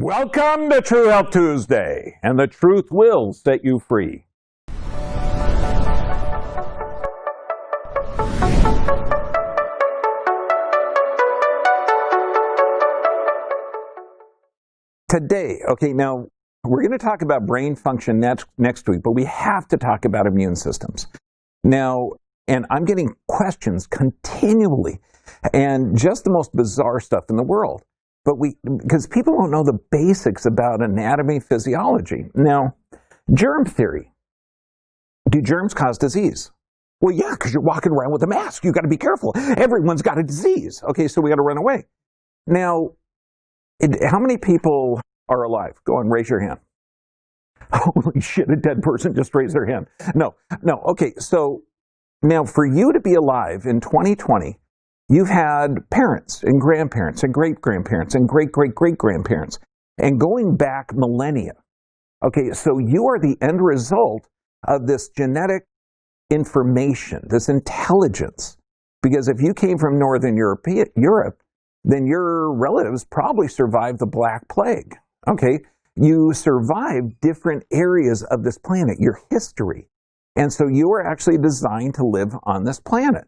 Welcome to True Health Tuesday, and the truth will set you free. Today, okay, now we're going to talk about brain function next week, but we have to talk about immune systems. Now, and I'm getting questions continually, and just the most bizarre stuff in the world. But because people don't know the basics about anatomy, physiology. Now, germ theory. Do germs cause disease? Well, yeah, because you're walking around with a mask. You've got to be careful. Everyone's got a disease. Okay, so we got to run away. Now, how many people are alive? Go on, raise your hand. Holy shit, a dead person just raised their hand. No. Okay, so now for you to be alive in 2020, you've had parents and grandparents and great-grandparents and great-great-great-grandparents and going back millennia. Okay, so you are the end result of this genetic information, this intelligence. Because if you came from Northern Europe, then your relatives probably survived the Black Plague. Okay, you survived different areas of this planet, your history. And so you are actually designed to live on this planet.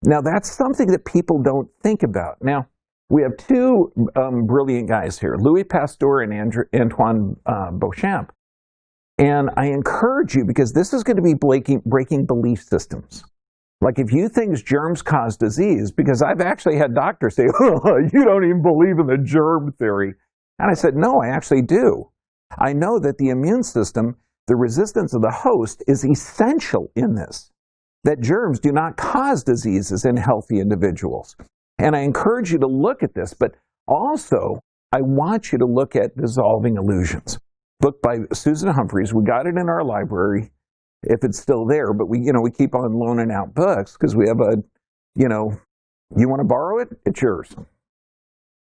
Now, that's something that people don't think about. Now, we have two brilliant guys here, Louis Pasteur and Antoine Beauchamp. And I encourage you, because this is going to be breaking belief systems. Like if you think germs cause disease, because I've actually had doctors say, oh, you don't even believe in the germ theory. And I said, no, I actually do. I know that the immune system, the resistance of the host, is essential in this. That germs do not cause diseases in healthy individuals. And I encourage you to look at this, but also I want you to look at Dissolving Illusions, book by Susan Humphreys. We got it in our library, if it's still there, but we keep on loaning out books because we have you want to borrow it? It's yours.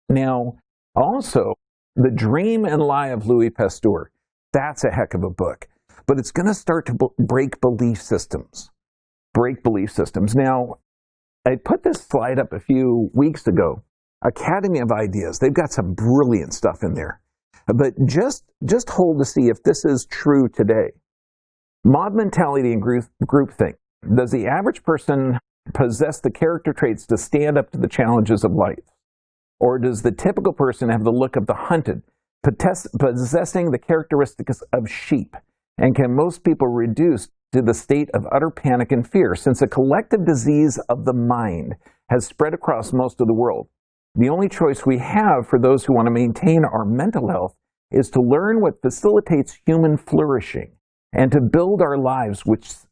Now, also, The Dream and Lie of Louis Pasteur. That's a heck of a book, but it's going to start to break belief systems. Now, I put this slide up a few weeks ago, Academy of Ideas. They've got some brilliant stuff in there. But just hold to see if this is true today. Mob mentality and groupthink. Does the average person possess the character traits to stand up to the challenges of life? Or does the typical person have the look of the hunted, possessing the characteristics of sheep? And can most people reduce to the state of utter panic and fear, since a collective disease of the mind has spread across most of the world? The only choice we have for those who want to maintain our mental health is to learn what facilitates human flourishing and to build our lives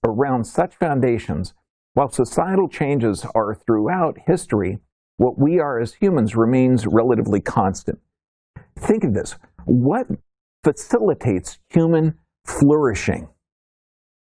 around such foundations. While societal changes are throughout history, what we are as humans remains relatively constant. Think of this. What facilitates human flourishing?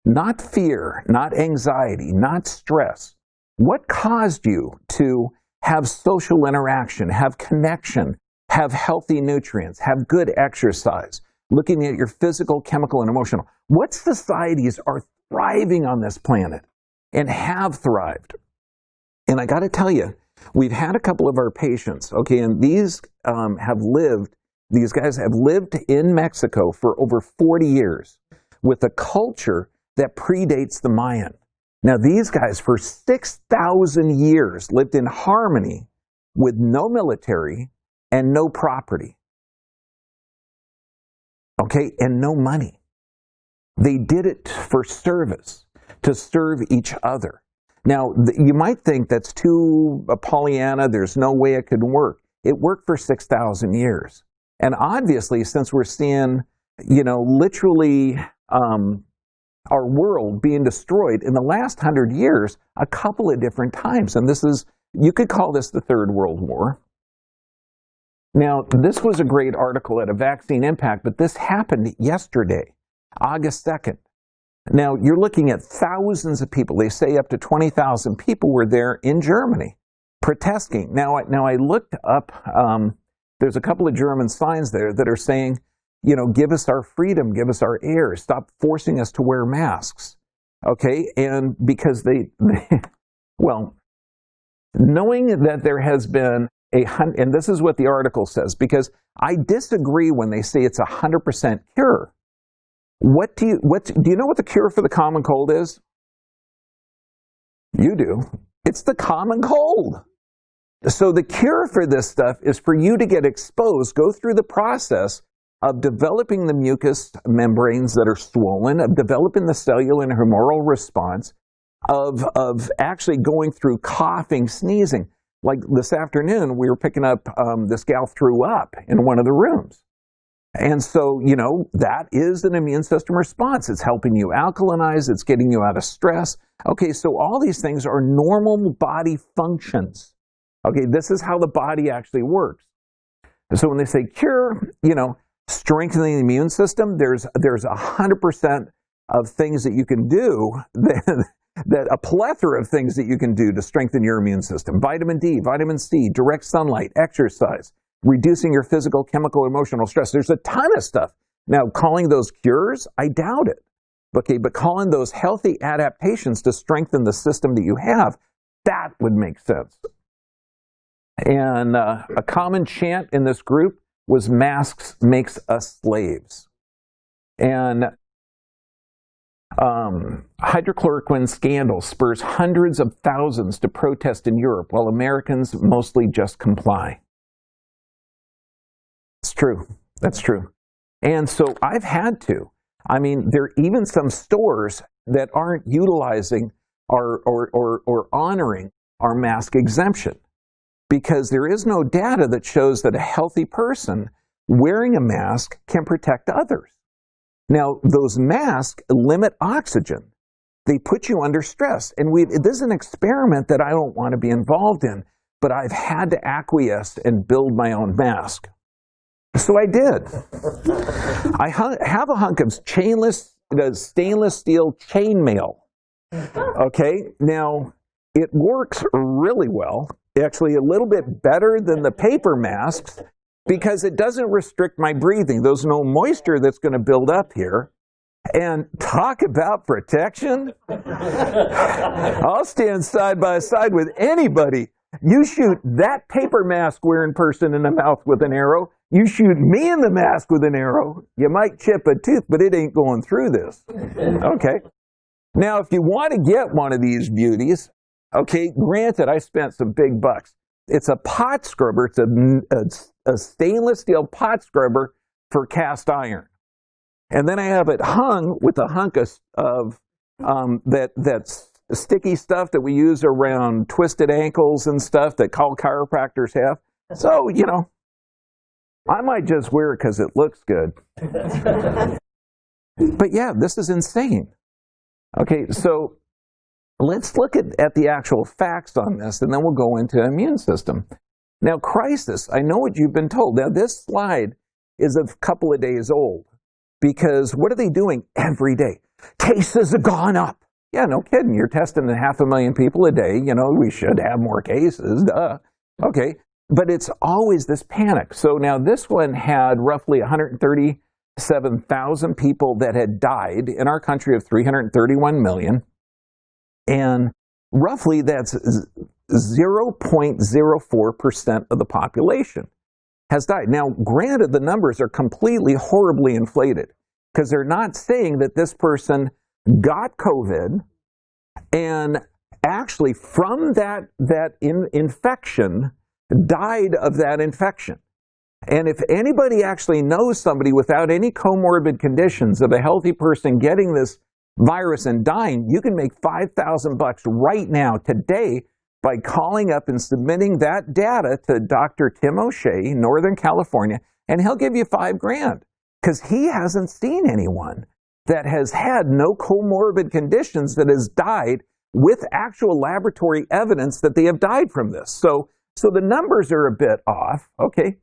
Not fear, not anxiety, not stress. What caused you to have social interaction, have connection, have healthy nutrients, have good exercise, looking at your physical, chemical, and emotional? What societies are thriving on this planet and have thrived? And I got to tell you, we've had a couple of our patients, okay, and these guys have lived in Mexico for over 40 years with a culture that predates the Mayan. Now, these guys for 6,000 years lived in harmony with no military and no property. Okay, and no money. They did it for service, to serve each other. Now, you might think that's too Pollyanna, there's no way it could work. It worked for 6,000 years. And obviously, since we're seeing, literally our world being destroyed in the last 100 years a couple of different times. And you could call this the Third World War. Now, this was a great article at A Vaccine Impact, but this happened yesterday, August 2nd. Now, you're looking at thousands of people. They say up to 20,000 people were there in Germany protesting. Now I looked up, there's a couple of German signs there that are saying, give us our freedom, give us our air, stop forcing us to wear masks. Okay, and because well, knowing that there has been and this is what the article says, because I disagree when they say it's 100% cure. Do you know what the cure for the common cold is? You do. It's the common cold. So the cure for this stuff is for you to get exposed, go through the process of developing the mucous membranes that are swollen, of developing the cellular and humoral response, of actually going through coughing, sneezing. Like this afternoon, we were picking up, this gal threw up in one of the rooms. And so, you know, that is an immune system response. It's helping you alkalinize, it's getting you out of stress. Okay, so all these things are normal body functions. Okay, this is how the body actually works. And so when they say cure, you know, strengthening the immune system, there's 100% of things that you can do, that a plethora of things that you can do to strengthen your immune system. Vitamin D, vitamin C, direct sunlight, exercise, reducing your physical, chemical, emotional stress. There's a ton of stuff. Now, calling those cures, I doubt it. Okay, but calling those healthy adaptations to strengthen the system that you have, that would make sense. And a common chant in this group was masks makes us slaves. And hydrochloroquine scandal spurs hundreds of thousands to protest in Europe, while Americans mostly just comply. It's true. That's true. And so I've had to. I mean, there are even some stores that aren't utilizing or honoring our mask exemption, because there is no data that shows that a healthy person wearing a mask can protect others. Now, those masks limit oxygen. They put you under stress. And this is an experiment that I don't want to be involved in, but I've had to acquiesce and build my own mask. So I did. I have a hunk of stainless steel chainmail. Okay, now it works really well, actually a little bit better than the paper masks, because it doesn't restrict my breathing. There's no moisture that's going to build up here. And talk about protection. I'll stand side by side with anybody. You shoot that paper mask wearing person in the mouth with an arrow, you shoot me in the mask with an arrow, you might chip a tooth, but it ain't going through this. Okay. Now, if you want to get one of these beauties, okay, granted, I spent some big bucks. It's a pot scrubber. It's a stainless steel pot scrubber for cast iron. And then I have it hung with a hunk of that's sticky stuff that we use around twisted ankles and stuff that all chiropractors have. So, you know, I might just wear it because it looks good. But yeah, this is insane. Okay, so let's look at the actual facts on this, and then we'll go into immune system. Now, crisis, I know what you've been told. Now, this slide is a couple of days old, because what are they doing every day? Cases have gone up. Yeah, no kidding. You're testing 500,000 people a day. You know, we should have more cases. Duh. Okay, but it's always this panic. So now this one had roughly 137,000 people that had died in our country of 331 million. And roughly that's 0.04% of the population has died. Now, granted, the numbers are completely horribly inflated, because they're not saying that this person got COVID and actually from that infection died of that infection. And if anybody actually knows somebody without any comorbid conditions of a healthy person getting this virus and dying, you can make $5,000 right now, today, by calling up and submitting that data to Dr. Tim O'Shea, Northern California, and he'll give you $5,000, because he hasn't seen anyone that has had no comorbid conditions that has died with actual laboratory evidence that they have died from this. So the numbers are a bit off. Okay.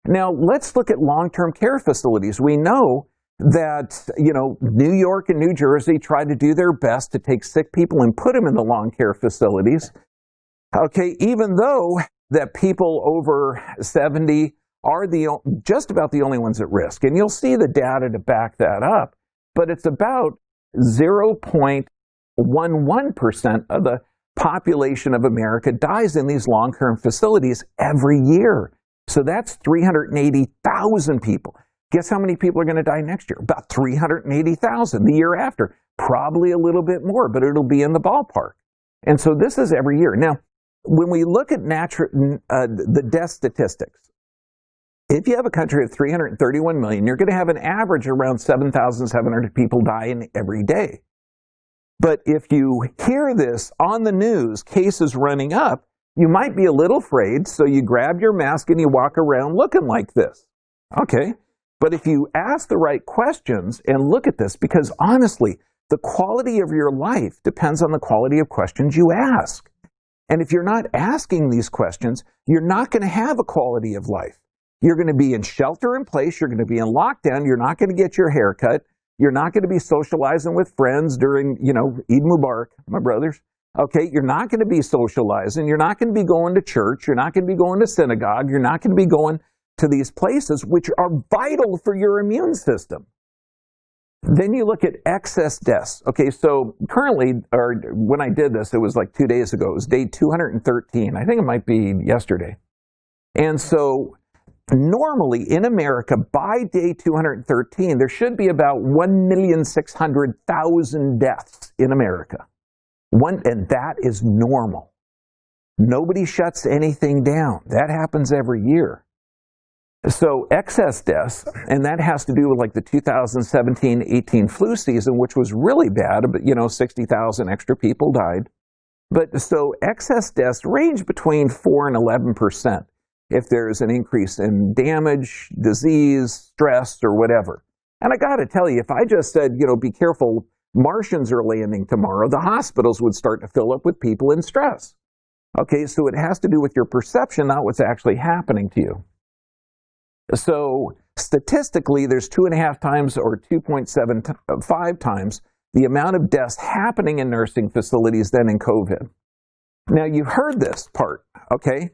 Now let's look at long-term care facilities. We know that, you know, New York and New Jersey tried to do their best to take sick people and put them in the long care facilities. Okay, even though that people over 70 are just about the only ones at risk. And you'll see the data to back that up. But it's about 0.11% of population of America dies in these long-term facilities every year. So that's 380,000 people. Guess how many people are going to die next year? About 380,000. The year after, probably a little bit more, but it'll be in the ballpark. And so this is every year. Now, when we look at the death statistics, if you have a country of 331 million, you're going to have an average around 7,700 people dying every day. But if you hear this on the news, cases running up, you might be a little afraid, so you grab your mask and you walk around looking like this. Okay, but if you ask the right questions and look at this, because honestly, the quality of your life depends on the quality of questions you ask. And if you're not asking these questions, you're not going to have a quality of life. You're going to be in shelter in place, you're going to be in lockdown, you're not going to get your hair cut, you're not going to be socializing with friends during, Eid Mubarak, my brothers. Okay, you're not going to be socializing, you're not going to be going to church, you're not going to be going to synagogue, you're not going to be going to these places which are vital for your immune system. Then you look at excess deaths. Okay, so currently, or when I did this, it was like 2 days ago, it was day 213. I think it might be yesterday. And so normally in America, by day 213, there should be about 1,600,000 deaths in America. And that is normal. Nobody shuts anything down. That happens every year. So excess deaths, and that has to do with like the 2017-18 flu season, which was really bad, but 60,000 extra people died. But so excess deaths range between 4 and 11% if there's an increase in damage, disease, stress, or whatever. And I got to tell you, if I just said, be careful, Martians are landing tomorrow, the hospitals would start to fill up with people in stress. Okay, so it has to do with your perception, not what's actually happening to you. So statistically, there's 2.5 times or 2.75 times the amount of deaths happening in nursing facilities than in COVID. Now, you've heard this part, okay?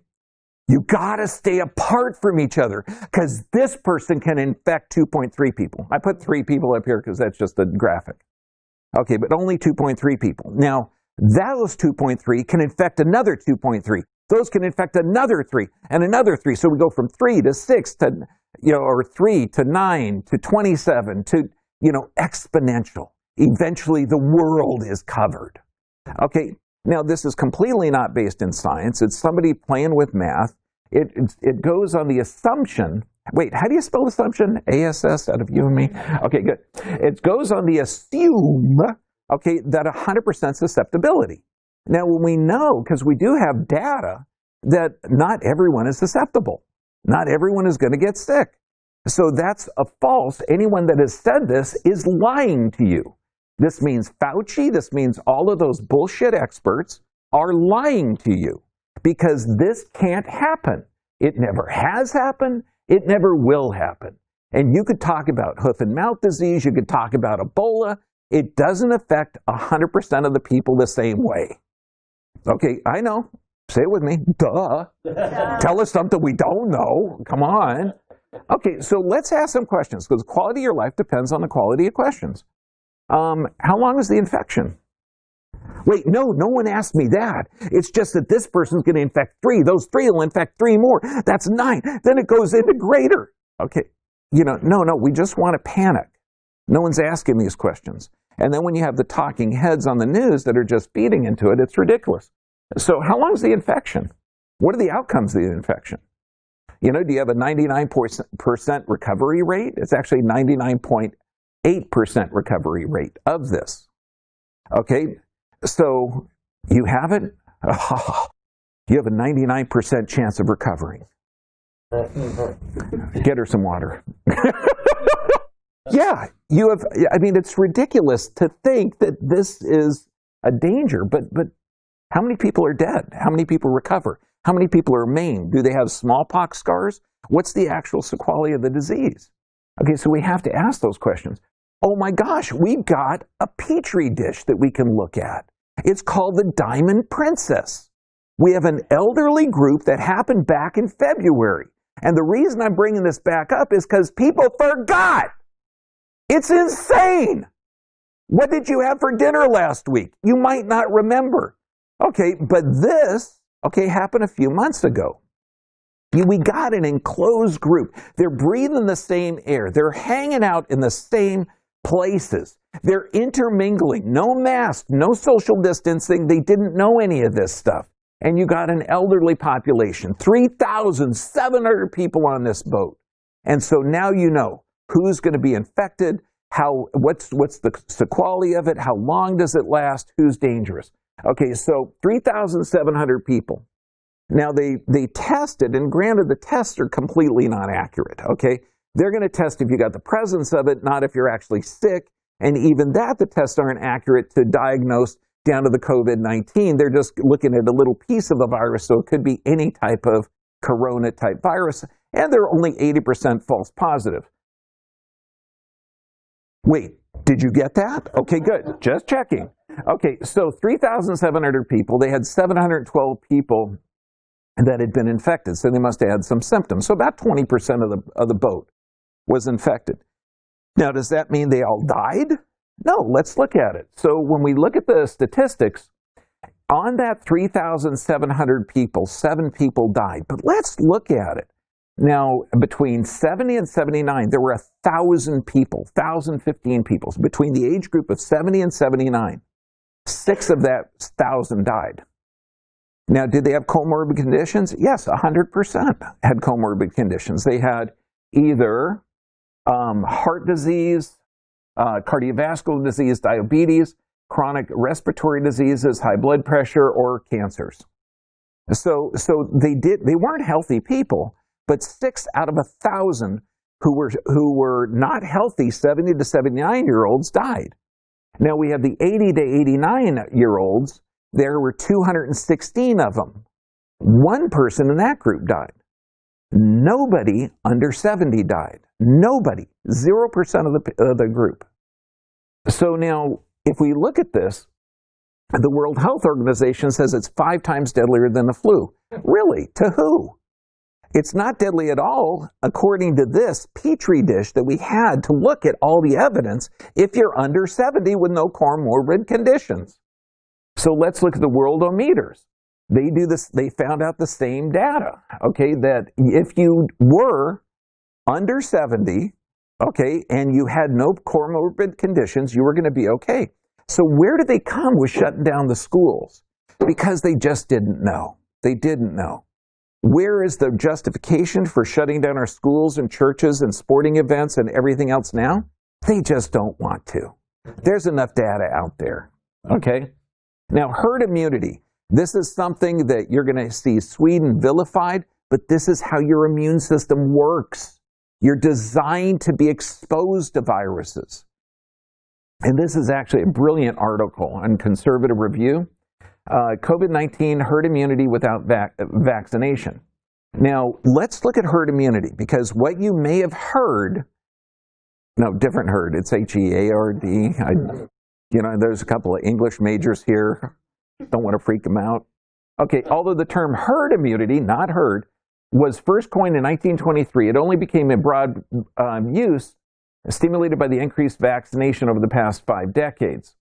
You got to stay apart from each other because this person can infect 2.3 people. I put 3 people up here because that's just a graphic. Okay, but only 2.3 people. Now, those 2.3 can infect another 2.3. Those can infect another 3 and another 3. So we go from 3 to 6 to, or 3 to 9 to 27 to, exponential. Eventually the world is covered. Okay, now this is completely not based in science. It's somebody playing with math. It goes on the assumption, wait, how do you spell assumption? ASS out of you and me? Okay, good. It goes on the assume, okay, that 100% susceptibility. Now, when we know, because we do have data, that not everyone is susceptible. Not everyone is going to get sick. So that's a false. Anyone that has said this is lying to you. This means Fauci, this means all of those bullshit experts are lying to you because this can't happen. It never has happened. It never will happen. And you could talk about hoof and mouth disease. You could talk about Ebola. It doesn't affect 100% of the people the same way. Okay, I know. Say it with me. Duh. Tell us something we don't know. Come on. Okay, so let's ask some questions because the quality of your life depends on the quality of questions. How long is the infection? Wait, no one asked me that. It's just that this person's going to infect 3. Those 3 will infect 3 more. That's 9. Then it goes into greater. Okay, no, we just want to panic. No one's asking these questions. And then when you have the talking heads on the news that are just feeding into it, it's ridiculous. So how long is the infection? What are the outcomes of the infection? Do you have a 99% recovery rate? It's actually 99.8% recovery rate of this. Okay, so you have it. You have a 99% chance of recovering. Get her some water. Yeah, it's ridiculous to think that this is a danger, but how many people are dead? How many people recover? How many people are maimed? Do they have smallpox scars? What's the actual sequelae of the disease? Okay, so we have to ask those questions. Oh my gosh, we've got a petri dish that we can look at. It's called the Diamond Princess. We have an elderly group that happened back in February. And the reason I'm bringing this back up is because people forgot. It's insane. What did you have for dinner last week? You might not remember. Okay, but this, okay, happened a few months ago. We got an enclosed group. They're breathing the same air. They're hanging out in the same places. They're intermingling. No mask, no social distancing. They didn't know any of this stuff. And you got an elderly population, 3,700 people on this boat. And so now you know who's going to be infected, what's the sequelae of it, how long does it last, who's dangerous. Okay, so 3,700 people. Now, they tested, and granted, the tests are completely not accurate, okay? They're going to test if you got the presence of it, not if you're actually sick. And even that, the tests aren't accurate to diagnose down to the COVID-19. They're just looking at a little piece of a virus, so it could be any type of corona-type virus. And they're only 80% false positive. Wait, did you get that? Okay, good. Just checking. Okay, so 3,700 people. They had 712 people that had been infected, so they must have had some symptoms. So about 20% of the boat was infected. Now, does that mean they all died? No, let's look at it. So when we look at the statistics, on that 3,700 people, 7 people died. But let's look at it. Now, between 70 and 79, there were 1,000 people, 1,015 people. Between the age group of 70 and 79, 6 of that 1,000 died. Now, did they have comorbid conditions? Yes, 100% had comorbid conditions. They had either heart disease, cardiovascular disease, diabetes, chronic respiratory diseases, high blood pressure, or cancers. So they weren't healthy people, but 6 out of 1,000 who were not healthy 70 to 79-year-olds died. Now we have the 80 to 89-year-olds. There were 216 of them. 1 person in that group died. Nobody under 70 died. Nobody. 0% of the group. So now, if we look at this, the World Health Organization says it's 5 times deadlier than the flu. Really? To who? It's not deadly at all, according to this Petri dish that we had to look at all the evidence if you're under 70 with no comorbid conditions. So let's look at the worldometers. They do this. They found out the same data, okay, that if you were under 70, okay, and you had no comorbid conditions, you were going to be okay. So where did they come with shutting down the schools? Because they just didn't know. They didn't know. Where is the justification for shutting down our schools and churches and sporting events and everything else now? They just don't want to. There's enough data out there, okay? Now, herd immunity. This is something that you're going to see Sweden vilified, but this is how your immune system works. You're designed to be exposed to viruses. And this is actually a brilliant article on Conservative Review. COVID-19 herd immunity without vaccination. Now, let's look at herd immunity, because what you may have heard, no, different herd, it's H-E-A-R-D. There's a couple of English majors here. Don't want to freak them out. Okay, although the term herd immunity, not herd, was first coined in 1923, it only became in broad use, stimulated by the increased vaccination over the past 5 decades.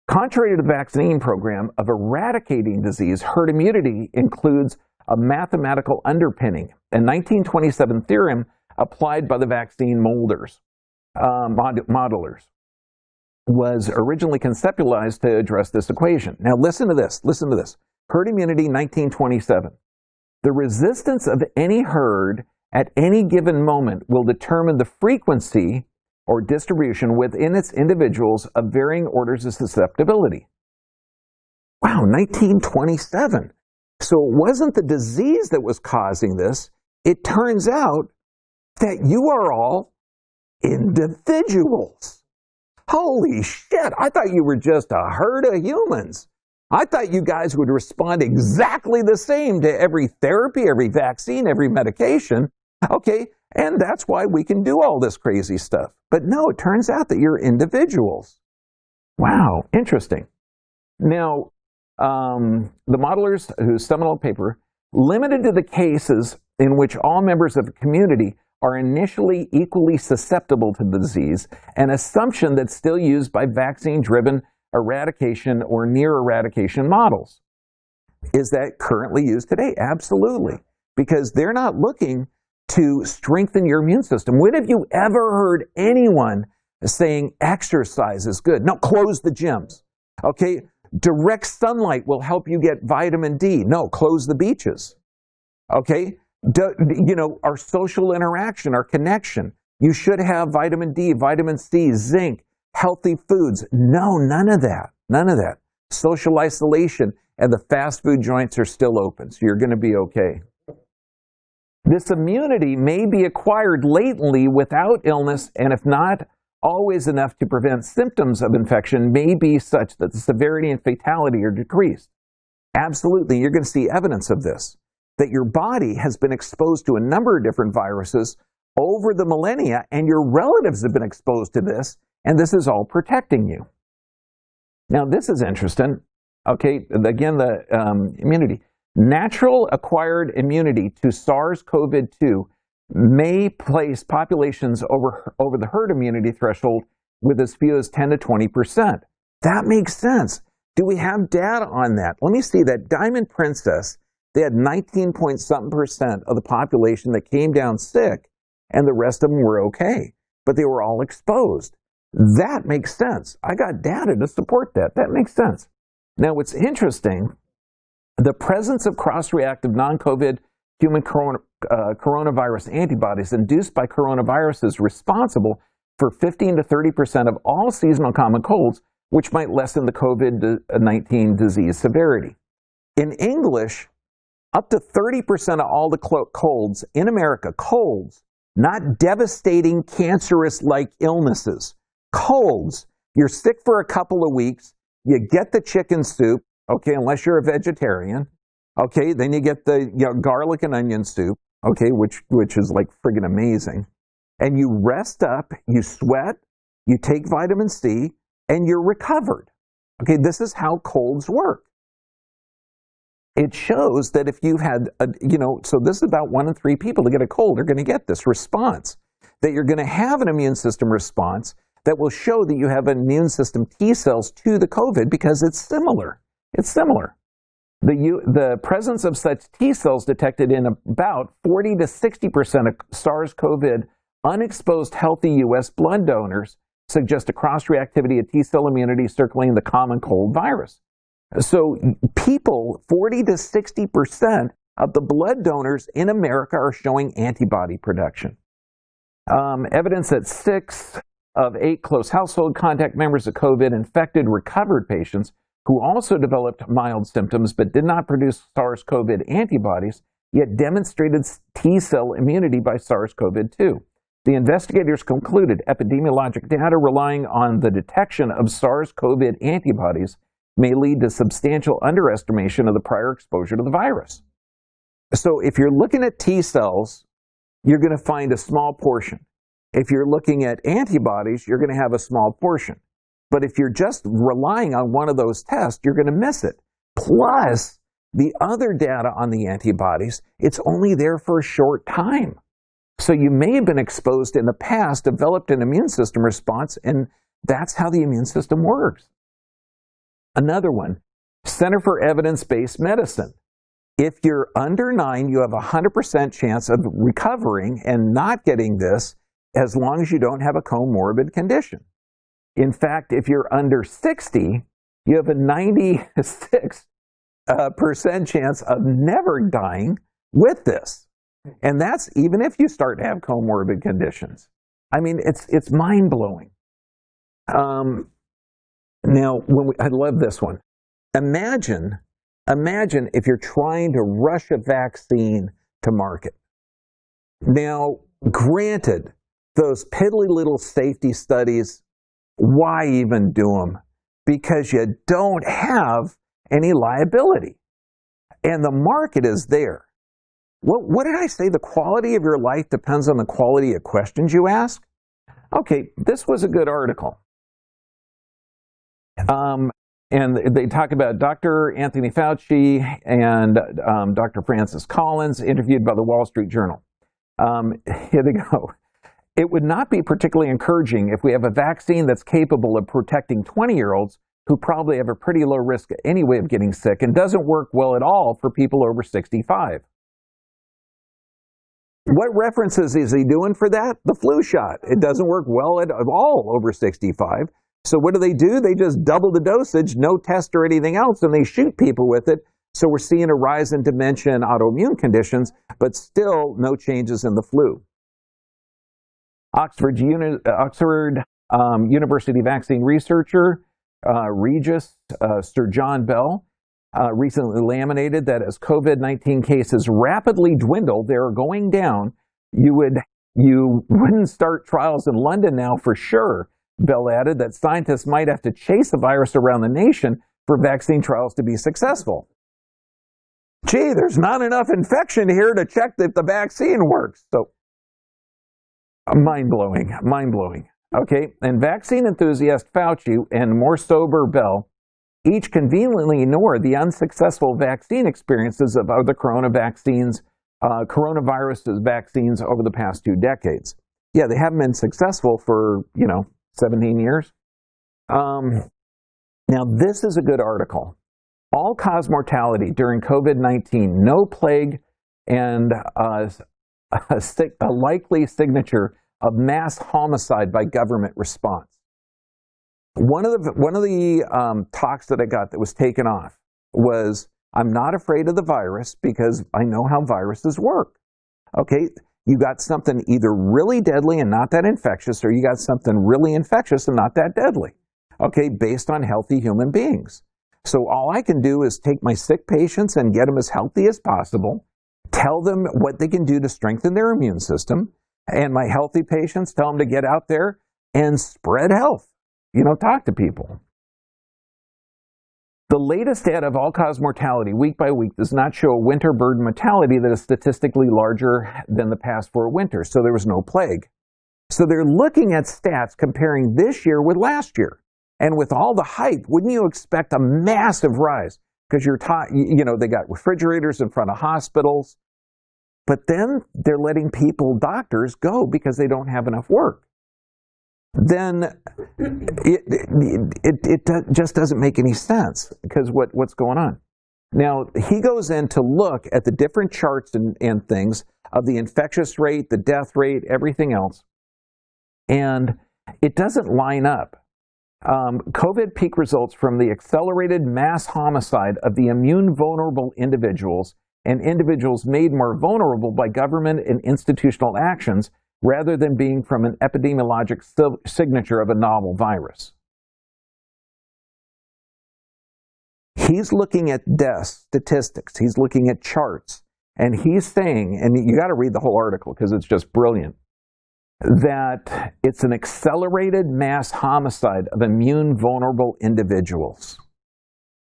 Contrary to the vaccine program of eradicating disease, herd immunity includes a mathematical underpinning, a 1927 theorem applied by the vaccine modelers, was originally conceptualized to address this equation. Now listen to this, Herd immunity 1927. The resistance of any herd at any given moment will determine the frequency or distribution within its individuals of varying orders of susceptibility. Wow, 1927. So it wasn't the disease that was causing this. It turns out that you are all individuals. Holy shit, I thought you were just a herd of humans. I thought you guys would respond exactly the same to every therapy, every vaccine, every medication. Okay, and that's why we can do all this crazy stuff. But no, it turns out that you're individuals. Wow, interesting. Now, the modelers, whose seminal paper, limited to the cases in which all members of a community are initially equally susceptible to the disease, an assumption that's still used by vaccine-driven eradication or near eradication models. Is that currently used today? Absolutely. Because they're not looking to strengthen your immune system. When have you ever heard anyone saying exercise is good? No, close the gyms. Okay, direct sunlight will help you get vitamin D. No, close the beaches. Okay, our social interaction, our connection. You should have vitamin D, vitamin C, zinc, healthy foods. No, none of that. None of that. Social isolation, and the fast food joints are still open, so you're going to be okay. This immunity may be acquired latently without illness, and if not always enough to prevent symptoms of infection, may be such that the severity and fatality are decreased. Absolutely, you're going to see evidence of this, that your body has been exposed to a number of different viruses over the millennia, and your relatives have been exposed to this, and this is all protecting you. Now, this is interesting. Okay, again, the immunity. Natural acquired immunity to SARS-CoV-2 may place populations over the herd immunity threshold with as few as 10 to 20%. That makes sense. Do we have data on that? Let me see that Diamond Princess, they had 19-point-something% of the population that came down sick, and the rest of them were okay, but they were all exposed. That makes sense. I got data to support that. That makes sense. Now, what's interesting, the presence of cross-reactive non-COVID human coronavirus antibodies induced by coronavirus is responsible for 15 to 30% of all seasonal common colds, which might lessen the COVID-19 disease severity. In English, up to 30% of all the colds in America, colds, not devastating cancerous-like illnesses, colds. You're sick for a couple of weeks, you get the chicken soup, okay, unless you're a vegetarian, okay, then you get the garlic and onion soup, okay, which is like friggin' amazing, and you rest up, you sweat, you take vitamin C, and you're recovered. Okay, this is how colds work. It shows that if you've had, so this is about 1 in 3 people to get a cold are going to get this response, that you're going to have an immune system response that will show that you have an immune system T cells to the COVID because it's similar. It's similar. The presence of such T cells detected in about 40 to 60% of SARS-CoV unexposed healthy U.S. blood donors suggest a cross-reactivity of T cell immunity circulating the common cold virus. So people, 40 to 60% of the blood donors in America are showing antibody production. Evidence that 6 of 8 close household contact members of COVID infected recovered patients who also developed mild symptoms but did not produce SARS-CoV antibodies, yet demonstrated T cell immunity by SARS-CoV-2. The investigators concluded epidemiologic data relying on the detection of SARS-CoV antibodies may lead to substantial underestimation of the prior exposure to the virus. So if you're looking at T cells, you're going to find a small portion. If you're looking at antibodies, you're going to have a small portion. But if you're just relying on one of those tests, you're going to miss it. Plus, the other data on the antibodies, it's only there for a short time. So you may have been exposed in the past, developed an immune system response, and that's how the immune system works. Another one, Center for Evidence-Based Medicine. If you're under 9, you have a 100% chance of recovering and not getting this as long as you don't have a comorbid condition. In fact, if you're under 60, you have a 96% chance of never dying with this. And that's even if you start to have comorbid conditions. I mean, it's mind-blowing. Now, I love this one. Imagine if you're trying to rush a vaccine to market. Now, granted, those piddly little safety studies, why even do them? Because you don't have any liability. And the market is there. What did I say? The quality of your life depends on the quality of questions you ask? Okay, this was a good article. And they talk about Dr. Anthony Fauci and Dr. Francis Collins, interviewed by the Wall Street Journal. Here they go. It would not be particularly encouraging if we have a vaccine that's capable of protecting 20-year-olds who probably have a pretty low risk anyway of getting sick and doesn't work well at all for people over 65. What references is he doing for that? The flu shot. It doesn't work well at all over 65. So what do? They just double the dosage, no test or anything else, and they shoot people with it. So we're seeing a rise in dementia and autoimmune conditions, but still no changes in the flu. Oxford University vaccine researcher Regis Sir John Bell recently laminated that as COVID-19 cases rapidly dwindle, they're going down. You wouldn't start trials in London now for sure. Bell added that scientists might have to chase the virus around the nation for vaccine trials to be successful. Gee, there's not enough infection here to check if the vaccine works. So, mind-blowing, mind-blowing. Okay, and vaccine enthusiast Fauci and more sober Bell each conveniently ignore the unsuccessful vaccine experiences of other coronavirus vaccines over the past 2 decades. Yeah, they haven't been successful for, 17 years. Now, this is a good article. All-cause mortality during COVID-19, no plague, and a likely signature of mass homicide by government response. One of the talks that I got that was taken off was, I'm not afraid of the virus because I know how viruses work. Okay, you got something either really deadly and not that infectious, or you got something really infectious and not that deadly. Okay, based on healthy human beings. So all I can do is take my sick patients and get them as healthy as possible, tell them what they can do to strengthen their immune system, and my healthy patients tell them to get out there and spread health. Talk to people. The latest data of all-cause mortality week by week does not show a winter bird mortality that is statistically larger than the past 4 winters, so there was no plague. So they're looking at stats comparing this year with last year. And with all the hype, wouldn't you expect a massive rise? Because they got refrigerators in front of hospitals, but then they're letting doctors go because they don't have enough work. Then it just doesn't make any sense because what's going on. Now, he goes in to look at the different charts and things of the infectious rate, the death rate, everything else, and it doesn't line up. COVID peak results from the accelerated mass homicide of the immune vulnerable individuals and individuals made more vulnerable by government and institutional actions rather than being from an epidemiologic signature of a novel virus. He's looking at death statistics, he's looking at charts, and he's saying, and you got to read the whole article because it's just brilliant, that it's an accelerated mass homicide of immune vulnerable individuals.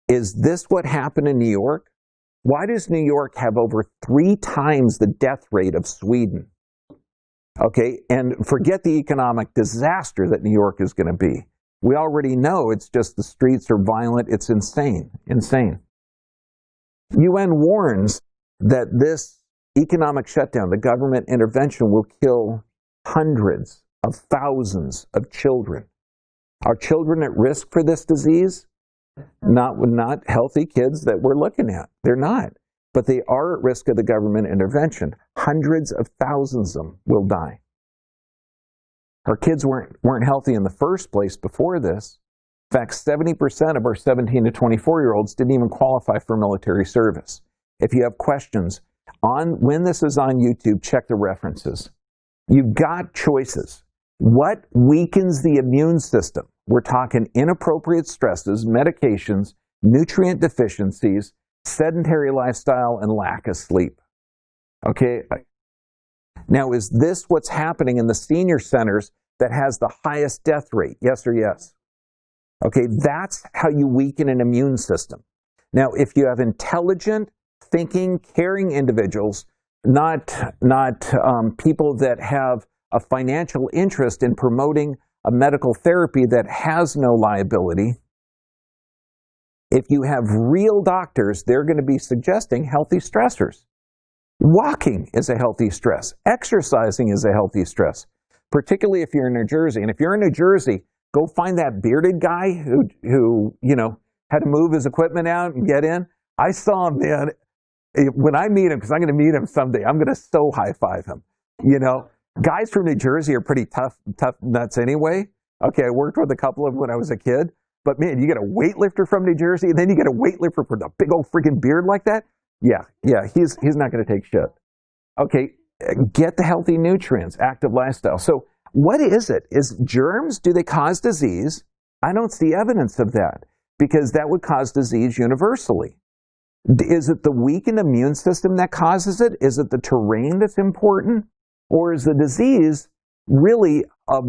Is this what happened in New York? Why does New York have over 3 times the death rate of Sweden? Okay, and forget the economic disaster that New York is going to be. We already know it's just the streets are violent. It's insane, insane. UN warns that this economic shutdown, the government intervention, will kill hundreds of thousands of children. Are children at risk for this disease? Not healthy kids that we're looking at. They're not. But they are at risk of the government intervention. Hundreds of thousands of them will die. Our kids weren't healthy in the first place before this. In fact, 70% of our 17 to 24-year-olds didn't even qualify for military service. If you have questions when this is on YouTube, check the references. You've got choices. What weakens the immune system? We're talking inappropriate stresses, medications, nutrient deficiencies, sedentary lifestyle, and lack of sleep. Okay. Now, is this what's happening in the senior centers that has the highest death rate? Yes or yes? Okay, that's how you weaken an immune system. Now, if you have intelligent, thinking, caring individuals, not people that have a financial interest in promoting a medical therapy that has no liability, if you have real doctors, they're going to be suggesting healthy stressors. Walking is a healthy stress. Exercising is a healthy stress, particularly if you're in New Jersey. And if you're in New Jersey, go find that bearded guy who had to move his equipment out and get in. I saw him, man. When I meet him, because I'm going to meet him someday, I'm going to so high-five him. Guys from New Jersey are pretty tough nuts anyway. Okay, I worked with a couple of them when I was a kid. But man, you get a weightlifter from New Jersey, and then you get a weightlifter with a big old freaking beard like that. Yeah, he's not going to take shit. Okay, get the healthy nutrients, active lifestyle. So what is it? Is germs, do they cause disease? I don't see evidence of that, because that would cause disease universally. Is it the weakened immune system that causes it? Is it the terrain that's important? Or is the disease really a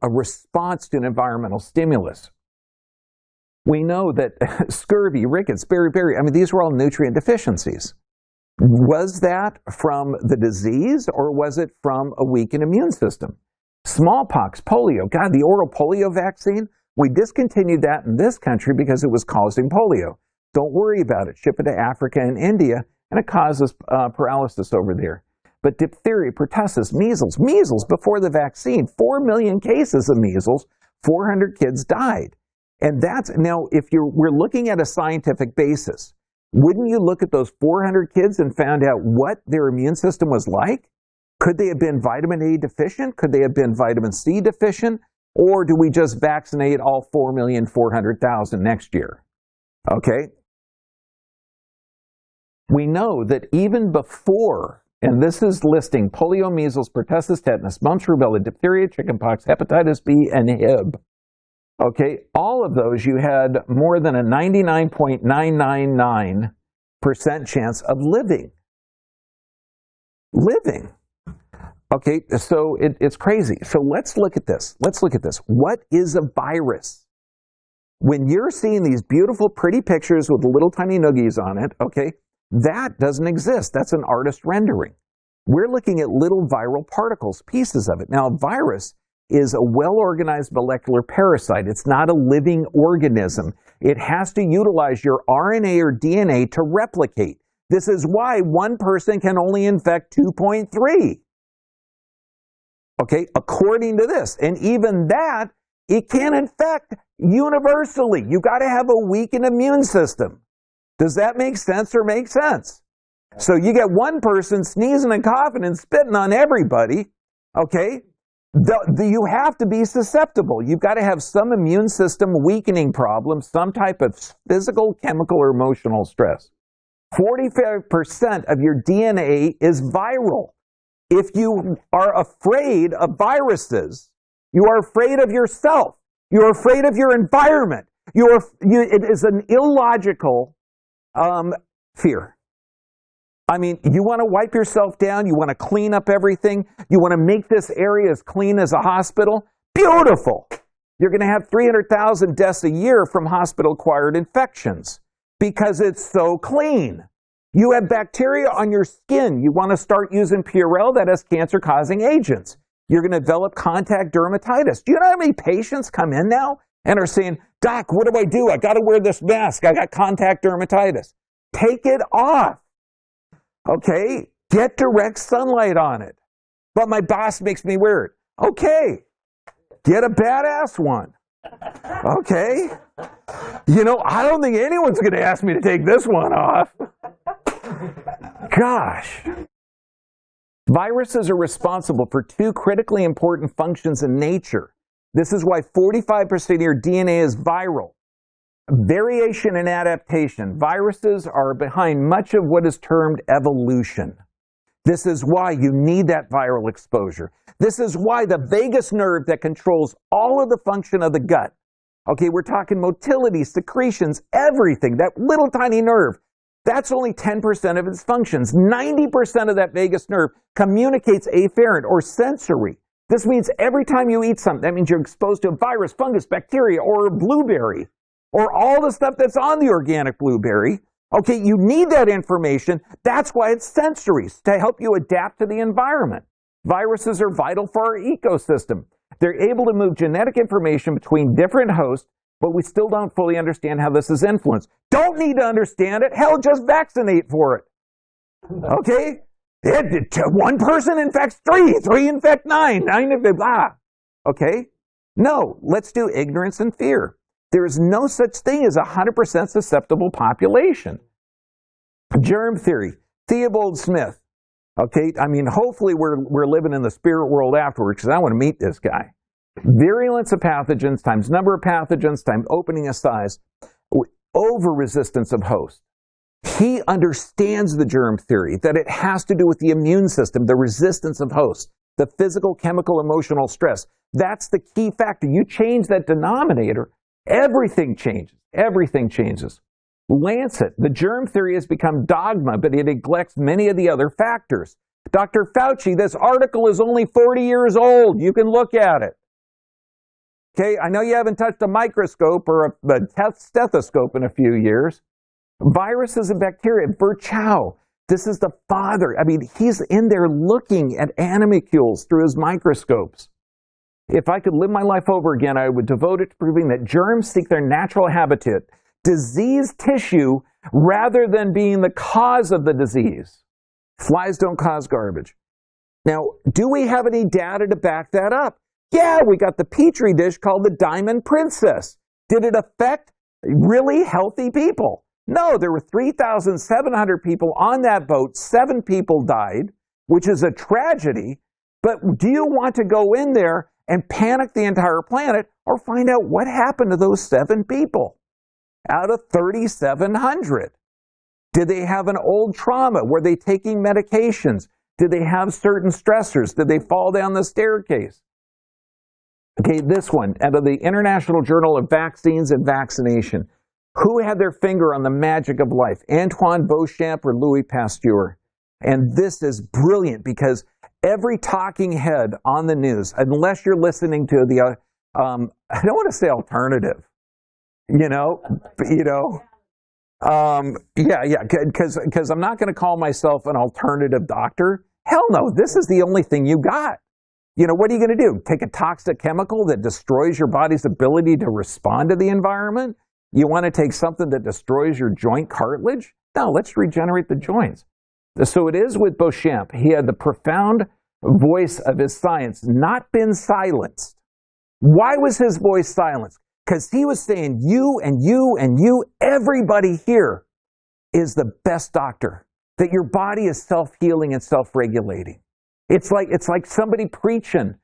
response to an environmental stimulus? We know that scurvy, rickets, beriberi, I mean, these were all nutrient deficiencies. Was that from the disease, or was it from a weakened immune system? Smallpox, polio, God, the oral polio vaccine, we discontinued that in this country because it was causing polio. Don't worry about it. Ship it to Africa and India, and it causes paralysis over there. But diphtheria, pertussis, measles, before the vaccine, 4 million cases of measles, 400 kids died. And that's, now, if we're looking at a scientific basis, wouldn't you look at those 400 kids and find out what their immune system was like? Could they have been vitamin A deficient? Could they have been vitamin C deficient? Or do we just vaccinate all 4,400,000 next year? Okay. We know that even before, and this is listing polio, measles, pertussis, tetanus, mumps, rubella, diphtheria, chickenpox, hepatitis B, and Hib. Okay, all of those you had more than a 99.999% chance of living. Okay, so it's crazy. So let's look at this. What is a virus? When you're seeing these beautiful, pretty pictures with little tiny noogies on it, okay, that doesn't exist. That's an artist rendering. We're looking at little viral particles, pieces of it. Now, a virus is a well-organized molecular parasite. It's not a living organism. It has to utilize your RNA or DNA to replicate. This is why one person can only infect 2.3. Okay, according to this. And even that, it can't infect universally. You got to have a weakened immune system. Does that make sense or make sense? So you get one person sneezing and coughing and spitting on everybody, okay? You have to be susceptible. You've got to have some immune system weakening problem, some type of physical, chemical, or emotional stress. 45% of your DNA is viral. If you are afraid of viruses, you are afraid of yourself. You're afraid of your environment. It is an illogical fear. I mean, you want to wipe yourself down, you want to clean up everything, you want to make this area as clean as a hospital. Beautiful. You're going to have 300,000 deaths a year from hospital-acquired infections because it's so clean. You have bacteria on your skin. You want to start using Purell that has cancer-causing agents. You're going to develop contact dermatitis. Do you know how many patients come in now and are saying, "Doc, what do I do? I got to wear this mask. I got contact dermatitis." Take it off. Okay? Get direct sunlight on it. But my boss makes me wear it. Okay. Get a badass one. Okay? I don't think anyone's going to ask me to take this one off. Gosh. Viruses are responsible for two critically important functions in nature. This is why 45% of your DNA is viral. Variation and adaptation. Viruses are behind much of what is termed evolution. This is why you need that viral exposure. This is why the vagus nerve that controls all of the function of the gut. Okay, we're talking motility, secretions, everything. That little tiny nerve. That's only 10% of its functions. 90% of that vagus nerve communicates afferent or sensory. This means every time you eat something, that means you're exposed to a virus, fungus, bacteria, or a blueberry, or all the stuff that's on the organic blueberry. Okay, you need that information. That's why it's sensory, to help you adapt to the environment. Viruses are vital for our ecosystem. They're able to move genetic information between different hosts, but we still don't fully understand how this is influenced. Don't need to understand it. Hell, just vaccinate for it. Okay? One person infects three infect nine infect blah. Okay? No, let's do ignorance and fear. There is no such thing as a 100% susceptible population. Germ theory, Theobald Smith. Okay, I mean, hopefully we're living in the spirit world afterwards, because I want to meet this guy. Virulence of pathogens times number of pathogens times opening of size over resistance of host. He understands the germ theory, that it has to do with the immune system, the resistance of hosts, the physical, chemical, emotional stress. That's the key factor. You change that denominator, everything changes. Everything changes. Lancet, the germ theory has become dogma, but it neglects many of the other factors. Dr. Fauci, this article is only 40 years old. You can look at it. Okay, I know you haven't touched a microscope or a stethoscope in a few years. Viruses and bacteria, Virchow, this is the father. I mean, he's in there looking at animalcules through his microscopes. If I could live my life over again, I would devote it to proving that germs seek their natural habitat, diseased tissue, rather than being the cause of the disease. Flies don't cause garbage. Now, do we have any data to back that up? Yeah, we got the Petri dish called the Diamond Princess. Did it affect really healthy people? No, there were 3,700 people on that boat. 7 people died, which is a tragedy. But do you want to go in there and panic the entire planet, or find out what happened to those 7 people out of 3,700? Did they have an old trauma? Were they taking medications? Did they have certain stressors? Did they fall down the staircase? Okay, this one, out of the International Journal of Vaccines and Vaccination. Who had their finger on the magic of life? Antoine Beauchamp or Louis Pasteur? And this is brilliant, because every talking head on the news, unless you're listening to the, I don't want to say alternative, because I'm not going to call myself an alternative doctor. Hell no, this is the only thing you got. What are you going to do? Take a toxic chemical that destroys your body's ability to respond to the environment? You want to take something that destroys your joint cartilage? No, let's regenerate the joints. So it is with Beauchamp. He had the profound voice of his science not been silenced. Why was his voice silenced? Because he was saying, you and you and you, everybody here is the best doctor. That your body is self-healing and self-regulating. It's like somebody preaching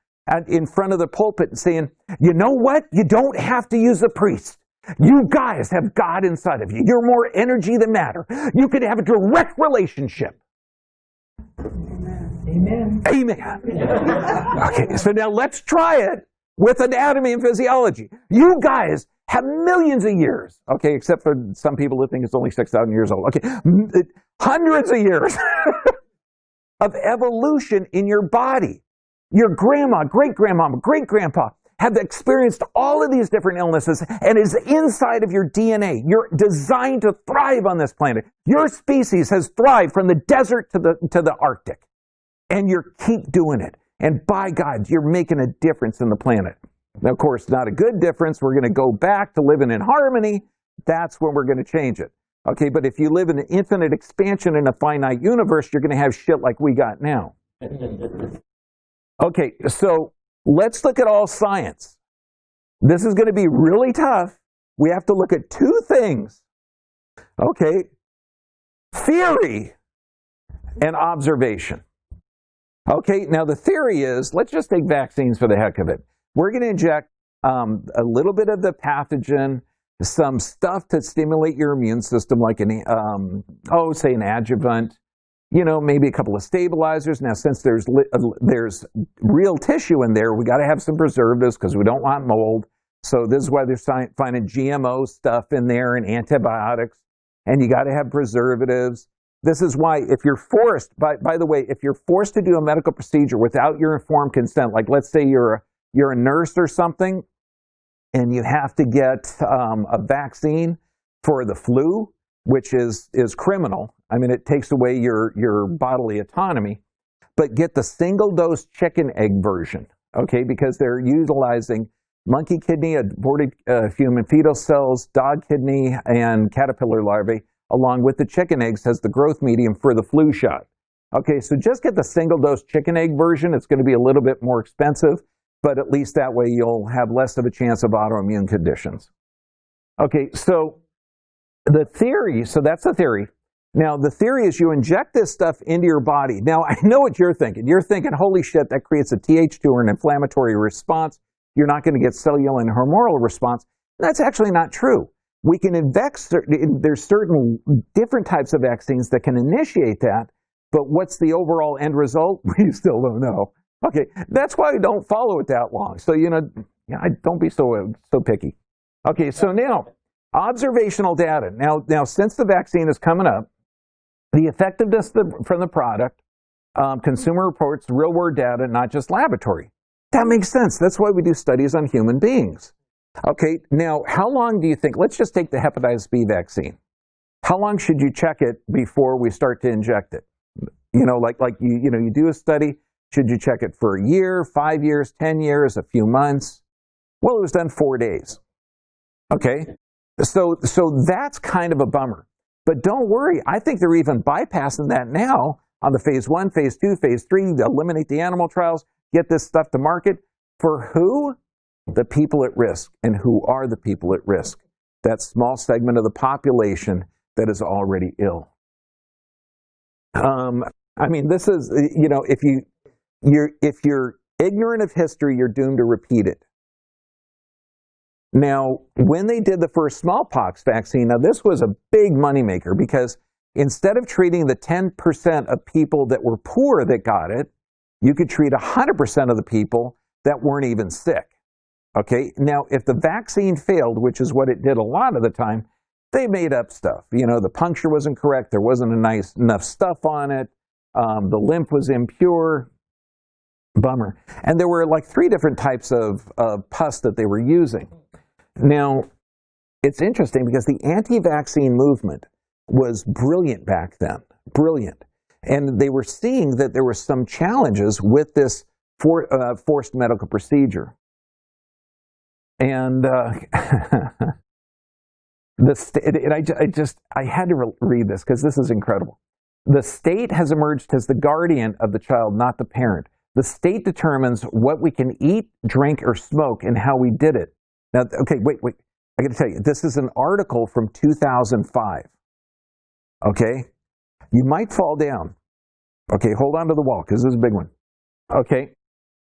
in front of the pulpit and saying, you know what? You don't have to use a priest. You guys have God inside of you. You're more energy than matter. You could have a direct relationship. Amen. Amen. Okay, so now let's try it with anatomy and physiology. You guys have millions of years, okay, except for some people who think it's only 6,000 years old. Okay, hundreds of years of evolution in your body. Your grandma, great-grandmama, great-grandpa have experienced all of these different illnesses, and is inside of your DNA. You're designed to thrive on this planet. Your species has thrived from the desert to the Arctic, and you keep doing it. And by God, you're making a difference in the planet. Now, of course, not a good difference. We're going to go back to living in harmony. That's when we're going to change it. Okay, but if you live in an infinite expansion in a finite universe, you're going to have shit like we got now. Okay, so let's look at all science. This is going to be really tough. We have to look at 2 things. Okay, theory and observation. Okay, now the theory is, let's just take vaccines for the heck of it. We're going to inject a little bit of the pathogen, some stuff to stimulate your immune system, like say an adjuvant, maybe a couple of stabilizers. Now, since there's real tissue in there, we got to have some preservatives because we don't want mold. So this is why they're finding GMO stuff in there and antibiotics, and you got to have preservatives. This is why if you're forced, by the way, if you're forced to do a medical procedure without your informed consent, like let's say you're a nurse or something, and you have to get a vaccine for the flu, which is criminal. I mean, it takes away your bodily autonomy. But get the single-dose chicken egg version, okay? Because they're utilizing monkey kidney, aborted human fetal cells, dog kidney, and caterpillar larvae, along with the chicken eggs as the growth medium for the flu shot. Okay, so just get the single-dose chicken egg version. It's going to be a little bit more expensive. but at least that way you'll have less of a chance of autoimmune conditions. Okay, so the theory, so that's the theory. Now, the theory is you inject this stuff into your body. Now, I know what you're thinking. You're thinking, holy shit, that creates a Th2 or an inflammatory response. You're not going to get cellular and hormonal response. That's actually not true. We can there's certain different types of vaccines that can initiate that, but what's the overall end result? We still don't know. Okay, that's why I don't follow it that long. So, don't be so picky. Okay, so now, observational data. Now, since the vaccine is coming up, the effectiveness from the product, consumer reports, real-world data, not just laboratory. That makes sense. That's why we do studies on human beings. Okay, now, how long do you think, let's just take the hepatitis B vaccine. How long should you check it before we start to inject it? You do a study, should you check it for a year, 5 years, 10 years, a few months? Well, it was done 4 days. Okay, so that's kind of a bummer. But don't worry, I think they're even bypassing that now on the phase 1, phase 2, phase 3, to eliminate the animal trials, get this stuff to market. For who? The people at risk. And who are the people at risk? That small segment of the population that is already ill. This is, if you're ignorant of history, you're doomed to repeat it. Now, when they did the first smallpox vaccine, now this was a big moneymaker because instead of treating the 10% of people that were poor that got it, you could treat 100% of the people that weren't even sick. Okay, now if the vaccine failed, which is what it did a lot of the time, they made up stuff. The puncture wasn't correct, there wasn't enough stuff on it, the lymph was impure, bummer. And there were like 3 different types of pus that they were using. Now, it's interesting because the anti-vaccine movement was brilliant back then, brilliant. And they were seeing that there were some challenges with this forced medical procedure. And I had to read this because this is incredible. The state has emerged as the guardian of the child, not the parent. The state determines what we can eat, drink, or smoke and how we did it. Now, okay, wait. I got to tell you, this is an article from 2005. Okay? You might fall down. Okay, hold on to the wall because this is a big one. Okay?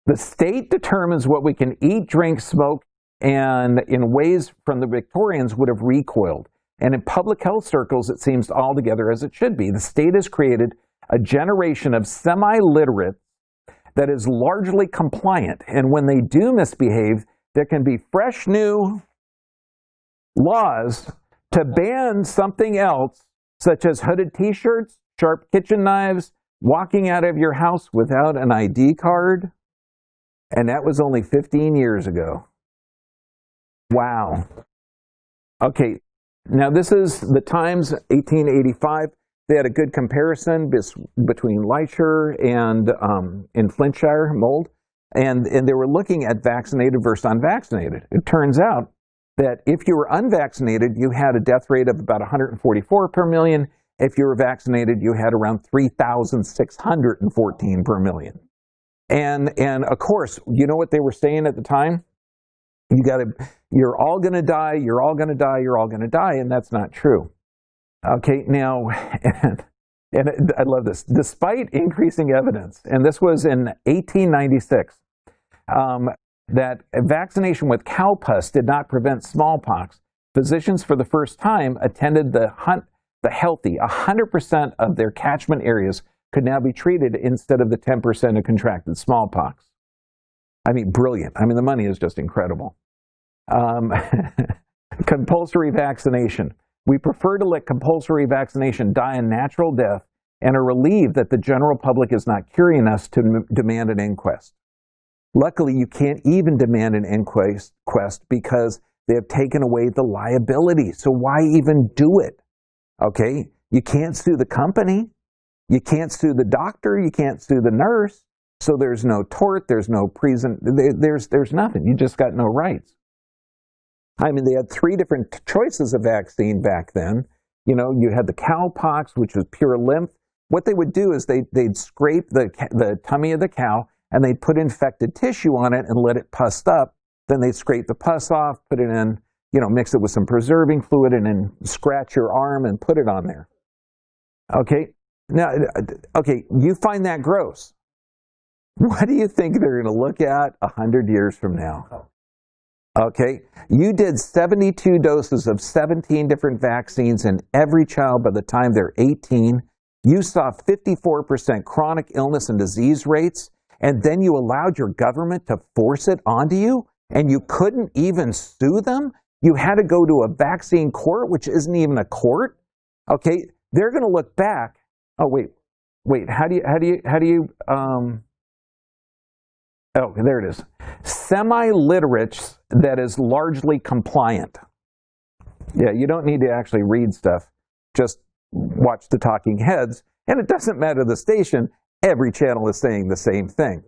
The state determines what we can eat, drink, smoke, and in ways from the Victorians would have recoiled. And in public health circles, it seems altogether as it should be. The state has created a generation of semi-literate that is largely compliant. And when they do misbehave, there can be fresh new laws to ban something else, such as hooded t-shirts, sharp kitchen knives, walking out of your house without an ID card. And that was only 15 years ago. Wow. Okay, now this is the Times, 1885. They had a good comparison between Leicester and in Flintshire mold. And they were looking at vaccinated versus unvaccinated. It turns out that if you were unvaccinated, you had a death rate of about 144 per million. If you were vaccinated, you had around 3,614 per million. And of course, you know what they were saying at the time? You're all going to die, you're all going to die, you're all going to die, and that's not true. Okay, now, and I love this. Despite increasing evidence, and this was in 1896, that vaccination with cow pus did not prevent smallpox, physicians for the first time attended the healthy. 100% of their catchment areas could now be treated instead of the 10% who contracted smallpox. I mean, brilliant. I mean, the money is just incredible. Compulsory vaccination. We prefer to let compulsory vaccination die a natural death and are relieved that the general public is not curious enough to demand an inquest. Luckily, you can't even demand an inquest because they have taken away the liability. So why even do it? Okay, you can't sue the company. You can't sue the doctor. You can't sue the nurse. So there's no tort. There's no there's nothing. You just got no rights. I mean, they had 3 different choices of vaccine back then. You know, you had the cowpox, which was pure lymph. What they would do is they'd scrape the tummy of the cow, and they'd put infected tissue on it and let it pus up. Then they'd scrape the pus off, put it in, mix it with some preserving fluid, and then scratch your arm and put it on there. Okay, now, you find that gross. What do you think they're going to look at 100 years from now? Okay, you did 72 doses of 17 different vaccines in every child by the time they're 18. You saw 54% chronic illness and disease rates, and then you allowed your government to force it onto you, and you couldn't even sue them? You had to go to a vaccine court, which isn't even a court? Okay, they're going to look back. Oh, wait, how do you, oh, there it is. Semi-literate that is largely compliant. Yeah, you don't need to actually read stuff. Just watch the talking heads, and it doesn't matter the station. Every channel is saying the same thing.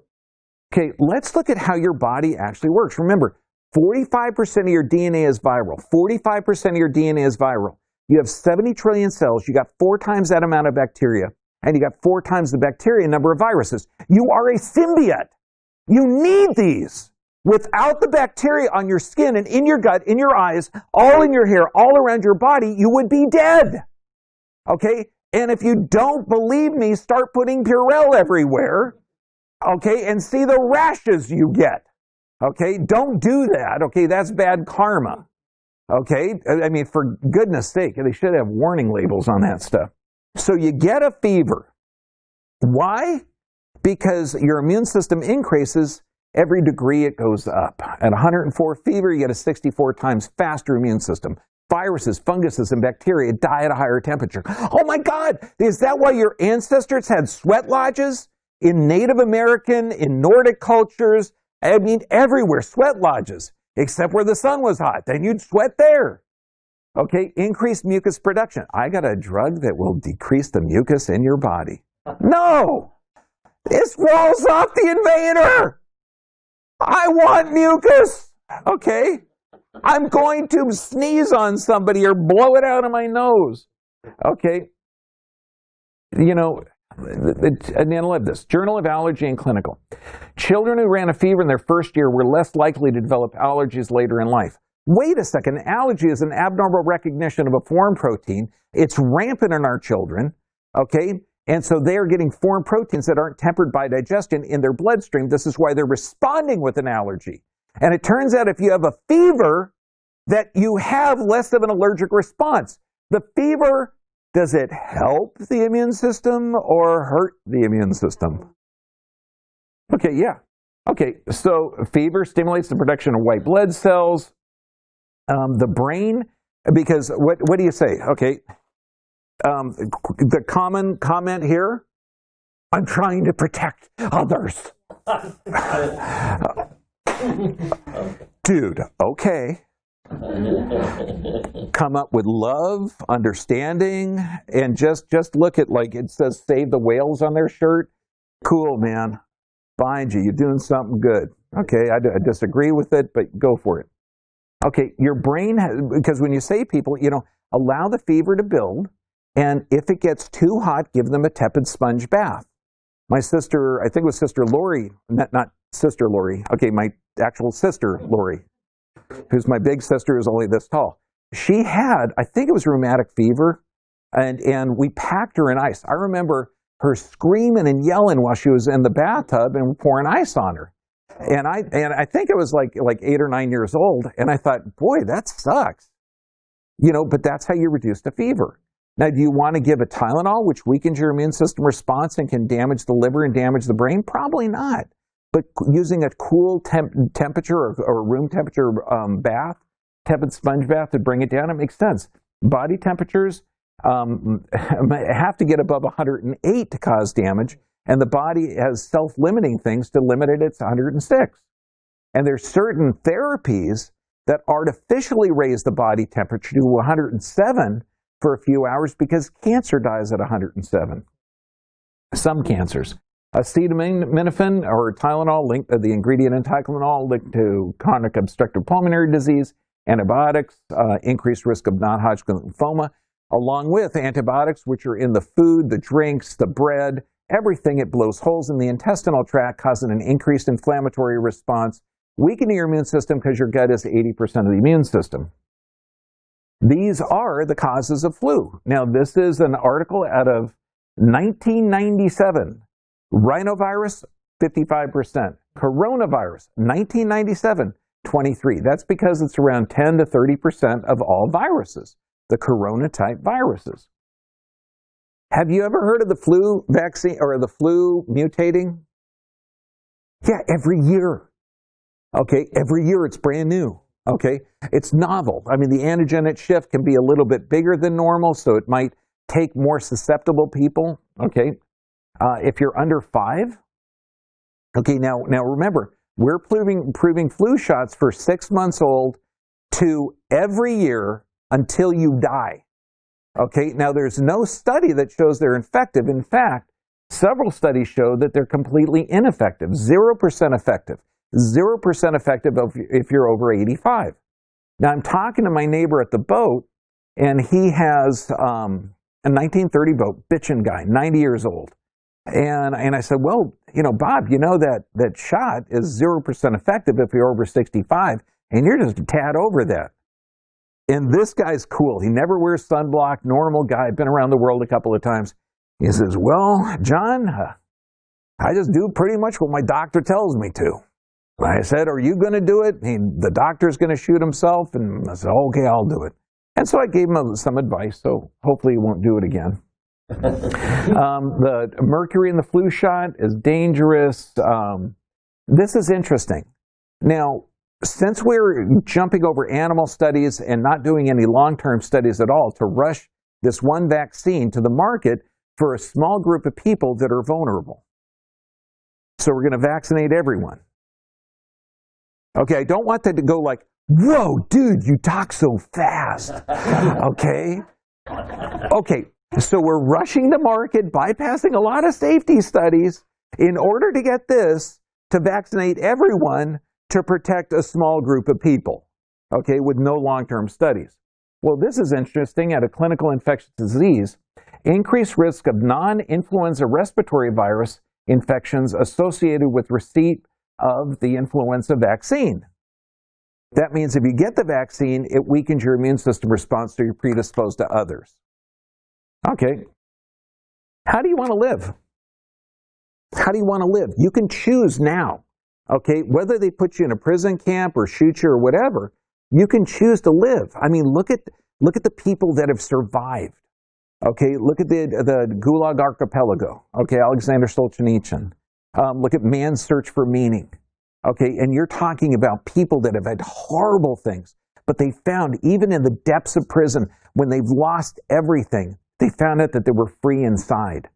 Okay, let's look at how your body actually works. Remember, 45% of your DNA is viral. 45% of your DNA is viral. You have 70 trillion cells. You got 4 times that amount of bacteria, and you got 4 times the bacteria number of viruses. You are a symbiote. You need these. Without the bacteria on your skin and in your gut, in your eyes, all in your hair, all around your body, you would be dead. Okay? And if you don't believe me, start putting Purell everywhere. Okay? And see the rashes you get. Okay? Don't do that. Okay? That's bad karma. Okay? I mean, for goodness sake, they should have warning labels on that stuff. So you get a fever. Why? Because your immune system increases every degree it goes up. At 104 fever, you get a 64 times faster immune system. Viruses, funguses, and bacteria die at a higher temperature. Oh my God! Is that why your ancestors had sweat lodges? In Native American, in Nordic cultures, I mean everywhere, sweat lodges. Except where the sun was hot, then you'd sweat there. Okay, increased mucus production. I got a drug that will decrease the mucus in your body. No! This walls off the invader! I want mucus! Okay? I'm going to sneeze on somebody or blow it out of my nose. Okay? You know, and then I love this. Journal of Allergy and Clinical. Children who ran a fever in their first year were less likely to develop allergies later in life. Wait a second. Allergy is an abnormal recognition of a foreign protein. It's rampant in our children. Okay? And so they are getting foreign proteins that aren't tempered by digestion in their bloodstream. This is why they're responding with an allergy. And it turns out if you have a fever, that you have less of an allergic response. The fever, does it help the immune system or hurt the immune system? Okay, yeah. Okay, so fever stimulates the production of white blood cells. The brain, because what do you say? Okay. The common comment here, I'm trying to protect others. Dude, okay. Come up with love, understanding, and just look at, like it says save the whales on their shirt. Cool, man. Find you. You're doing something good. Okay, I disagree with it, but go for it. Okay, your brain has, because when you say people, allow the fever to build. And if it gets too hot, give them a tepid sponge bath. My sister, I think it was Sister Lori, not Sister Lori, okay, my actual sister Lori, who's my big sister, who's only this tall. She had, I think it was rheumatic fever, and we packed her in ice. I remember her screaming and yelling while she was in the bathtub and pouring ice on her. And I think it was like 8 or 9 years old, and I thought, boy, that sucks. But that's how you reduce the fever. Now, do you want to give a Tylenol, which weakens your immune system response and can damage the liver and damage the brain? Probably not. But using a cool temperature or room temperature bath, tepid sponge bath to bring it down, it makes sense. Body temperatures have to get above 108 to cause damage, and the body has self-limiting things to limit it at 106. And there's certain therapies that artificially raise the body temperature to 107 for a few hours because cancer dies at 107. Some cancers. Acetaminophen or Tylenol, linked to the ingredient in Tylenol, linked to chronic obstructive pulmonary disease. Antibiotics, increased risk of non-Hodgkin lymphoma, along with antibiotics which are in the food, the drinks, the bread, everything. It blows holes in the intestinal tract, causing an increased inflammatory response, weakening your immune system because your gut is 80% of the immune system. These are the causes of flu. Now, this is an article out of 1997. Rhinovirus, 55%. Coronavirus, 1997, 23. That's because it's around 10 to 30% of all viruses, the corona-type viruses. Have you ever heard of the flu vaccine or the flu mutating? Yeah, every year. Okay, every year it's brand new. Okay, it's novel. I mean, the antigenic shift can be a little bit bigger than normal, so it might take more susceptible people. Okay, if you're under 5. Okay, now remember, we're proving flu shots for 6 months old to every year until you die. Okay, now there's no study that shows they're effective. In fact, several studies show that they're completely ineffective, 0% effective. 0% effective if you're over 85. Now, I'm talking to my neighbor at the boat, and he has a 1930 boat, bitchin' guy, 90 years old. And I said, well, Bob, that shot is 0% effective if you're over 65, and you're just a tad over that. And this guy's cool. He never wears sunblock, normal guy, been around the world a couple of times. He says, well, John, I just do pretty much what my doctor tells me to. I said, are you going to do it? The doctor's going to shoot himself. And I said, okay, I'll do it. And so I gave him some advice, so hopefully he won't do it again. The mercury in the flu shot is dangerous. This is interesting. Now, since we're jumping over animal studies and not doing any long-term studies at all to rush this one vaccine to the market for a small group of people that are vulnerable. So we're going to vaccinate everyone. Okay, I don't want that to go like, whoa, dude, you talk so fast. Okay? Okay, so we're rushing the market, bypassing a lot of safety studies in order to get this to vaccinate everyone to protect a small group of people, okay, with no long-term studies. Well, this is interesting. At a clinical infectious disease, increased risk of non-influenza respiratory virus infections associated with receipt of the influenza vaccine. That means if you get the vaccine, it weakens your immune system response, so you're predisposed to others. Okay. How do you want to live? How do you want to live? You can choose now. Okay, whether they put you in a prison camp or shoot you or whatever, you can choose to live. I mean, look at the people that have survived. Okay, look at the Gulag Archipelago. Okay, Alexander Solzhenitsyn. Look at Man's Search for Meaning. Okay, and you're talking about people that have had horrible things, but they found, even in the depths of prison, when they've lost everything, they found out that they were free inside.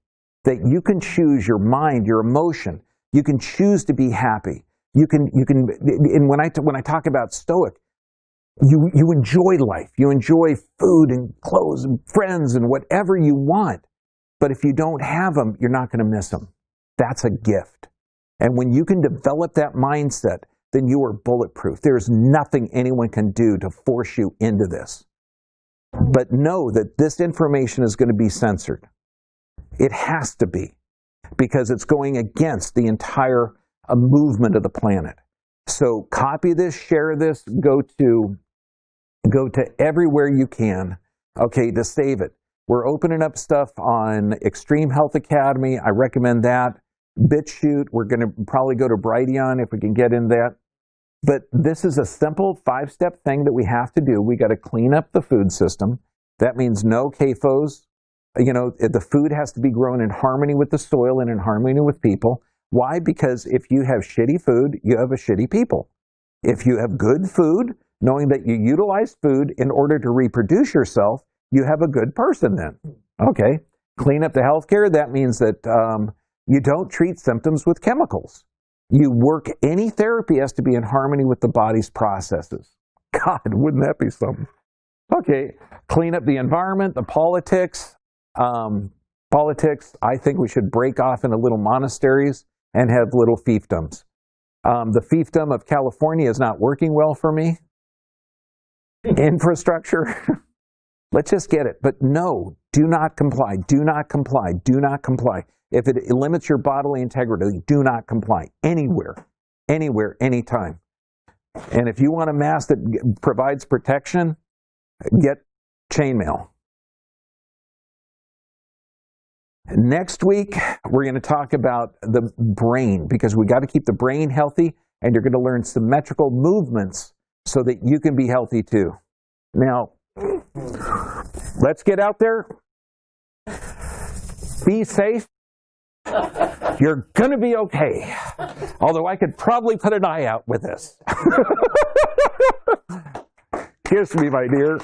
That you can choose your mind, your emotion. You can choose to be happy. You can. And when I talk about stoic, you enjoy life. You enjoy food and clothes and friends and whatever you want. But if you don't have them, you're not going to miss them. That's a gift. And when you can develop that mindset, then you are bulletproof. There's nothing anyone can do to force you into this. But know that this information is going to be censored. It has to be, because it's going against the entire movement of the planet. So copy this, share this, go to everywhere you can, okay, to save it. We're opening up stuff on Extreme Health Academy. I recommend that. BitChute, we're going to probably go to Brighteon if we can get in that. But this is a simple 5-step thing that we have to do. We got to clean up the food system. That means no CAFOs. The food has to be grown in harmony with the soil and in harmony with people. Why? Because if you have shitty food, you have a shitty people. If you have good food, knowing that you utilize food in order to reproduce yourself, you have a good person then. Okay. Clean up the healthcare. That means that you don't treat symptoms with chemicals. You work, any therapy has to be in harmony with the body's processes. God, wouldn't that be something? Okay. Clean up the environment, the politics. I think we should break off into little monasteries and have little fiefdoms. The fiefdom of California is not working well for me. Infrastructure, let's just get it. But no, do not comply, do not comply, do not comply. if it limits your bodily integrity, do not comply anywhere, anytime. And if you want a mask that provides protection, get chainmail. Next week, we're going to talk about the brain, because we got to keep the brain healthy, and you're going to learn symmetrical movements so that you can be healthy too. Now, let's get out there. Be safe. You're going to be okay. Although I could probably put an eye out with this. Kiss me, my dear.